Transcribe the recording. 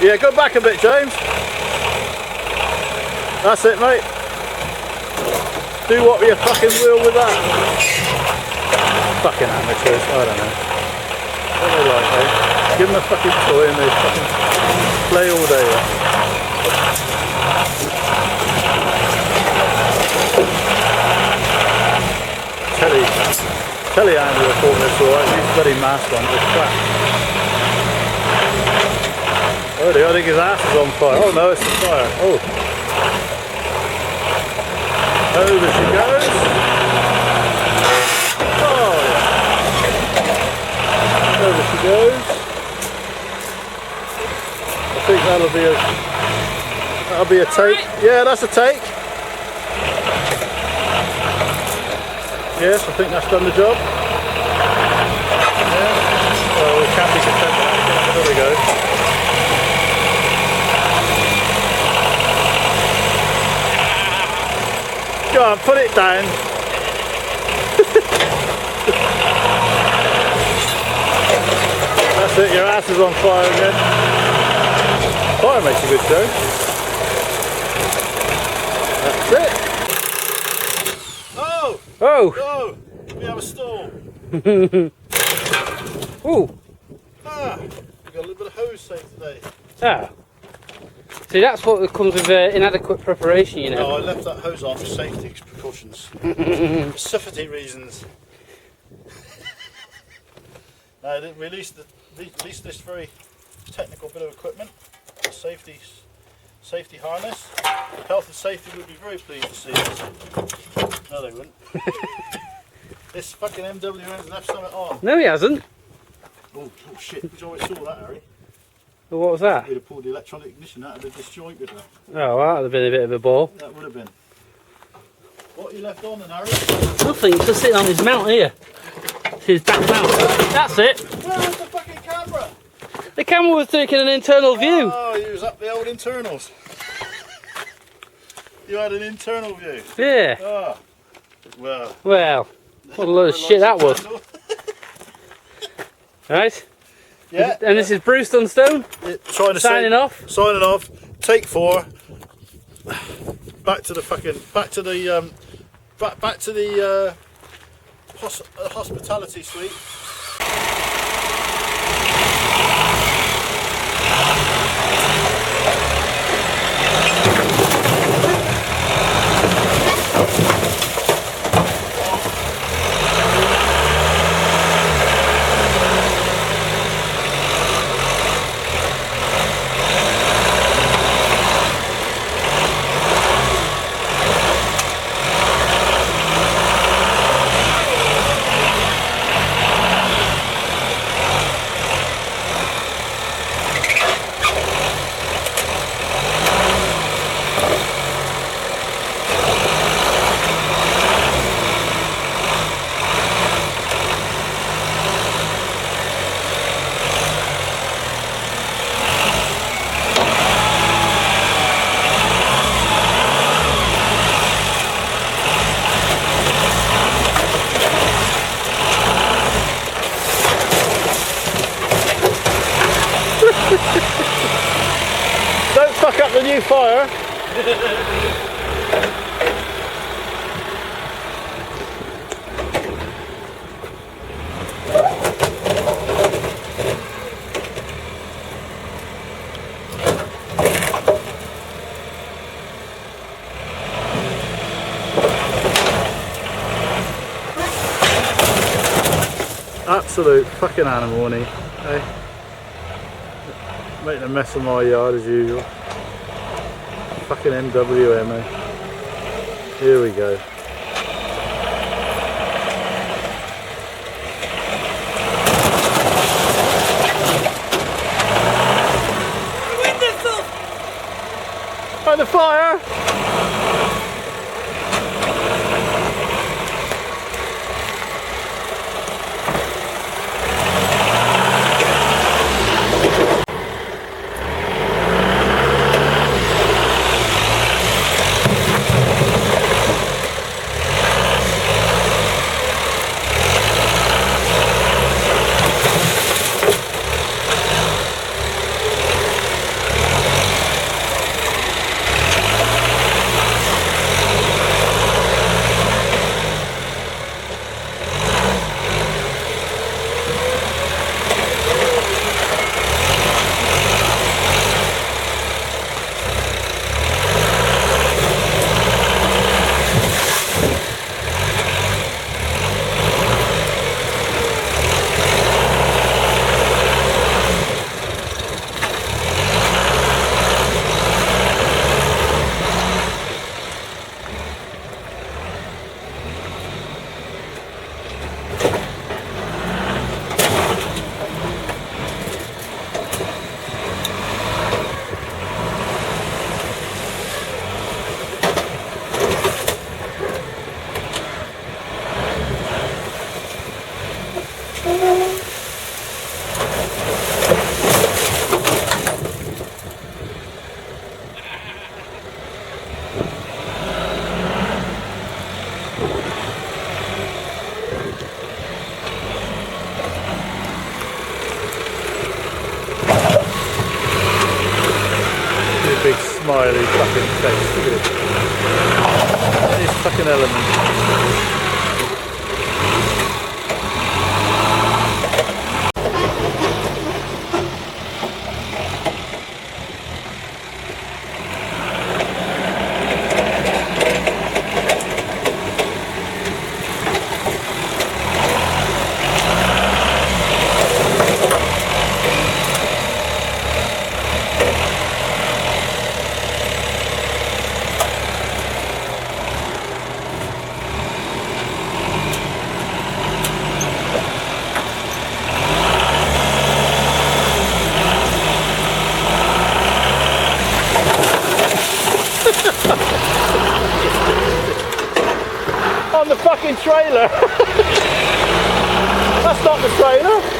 Yeah, go back a bit, James. That's it, mate. Do what you fucking will with that. Fucking amateurs, I don't know. What do they like, eh? Give them a fucking toy and they fucking play all day with it. Telly Andy thought this alright, these bloody mask ones are crap. Oh dear, I think his ass is on fire. Oh no, it's the fire. Oh. Over she goes. Oh yeah. Over she goes. I think that'll be a take. Yeah, that's a take. Yes, I think that's done the job. Yeah. Oh, we can't be content with that. There we go. Go on, put it down. That's it, your ass is on fire again. Fire makes a good show. That's it. Oh! Oh! Oh! We have a stall. Ooh! Ah! We got a little bit of hose saved today. Ah. See, that's what comes with inadequate preparation, you know. No, I left that hose on for safety precautions. For safety reasons. No, I didn't release this very technical bit of equipment. Safety harness. Health and safety would be very pleased to see this. No, they wouldn't. This fucking MWM has left something on. No, he hasn't. Oh shit, you always saw that, Harry. Well, what was that? We'd have pulled the electronic ignition out of the disjointed one. Oh, well, that would have been a bit of a ball. That would have been. What you left on then, Harry? Nothing, it's just sitting on his mount here. It's his back mount. That's it. Where's the fucking camera? The camera was taking an internal view. Oh, you was up the old internals. You had an internal view. Yeah. Oh. Well. Well, what a load of shit that was. Right? Yeah. And this is Bruce Dunstone signing off. Signing off. Take 4. Back to the hospitality suite. Don't fuck up the new fire. Absolute fucking animal, isn't he? Hey? Making a mess of my yard as usual. Fucking MWM, eh? Here we go. By the fire! smiley fucking face. Look at it. This fucking element. On the fucking trailer. That's not the trailer.